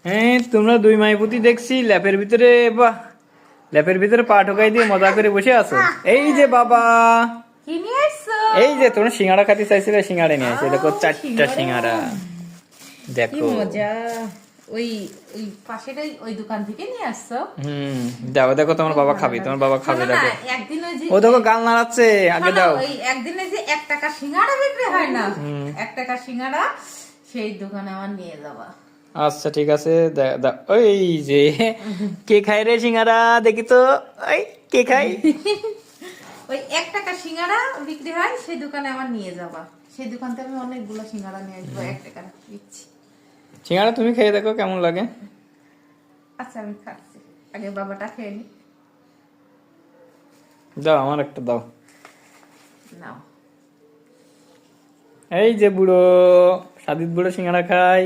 হ্যাঁ, তোমরা দুই মাইপুতি দেখছি ল্যাপের ভিতরে, বাহ, ল্যাপের ভিতরে পা ঢোকাই দিয়ে মজা করে বসে আছো। এই যে বাবা, কি নিয়ে আসছো? এই যে তোমরা সিঙ্গাড়া খাতে চাইছিলে, সিঙ্গাড়া নিয়ে আসো। দেখো 4টা সিঙ্গাড়া, কি দেখো। মজা। ওই ওই পাশেরই ওই দোকান থেকে নিয়ে আসছো? দাও, দেখো তোমার বাবা খাবে, তোমার বাবা খাবে, শোনো না, দেখো। একদিন ওই যে ও দেখো গাল নাড়াচ্ছে, আগে শোনো, দাও। ওই একদিনে যে 1 টাকা সিঙ্গাড়া বিক্রি হয় না, 1 টাকা সিঙ্গাড়া, সেই দোকানে আমার নিয়ে যাবা। আচ্ছা ঠিক আছে, দাও। ওই যে কে খায় রে সিঙ্গাড়া, দেখি তো, ওই কে খায়। ওই 1 টাকা সিঙ্গাড়া বিক্রি হয়, সেই দোকানে আমার নিয়ে যাবা। সেই দোকান থেকে আমি অনেকগুলো সিঙ্গাড়া নিয়ে আসবো, 1 টাকা দিচ্ছি। সিঙ্গাড়া তুমি খেয়ে দেখো কেমন লাগে। আচ্ছা আমি খাচ্ছি, আগে বাবাটা খেয়ে নি। দাও, আমার একটা দাও। নাও। এই যে বুড়ো, সাদিত বুড়ো সিঙ্গাড়া খায়।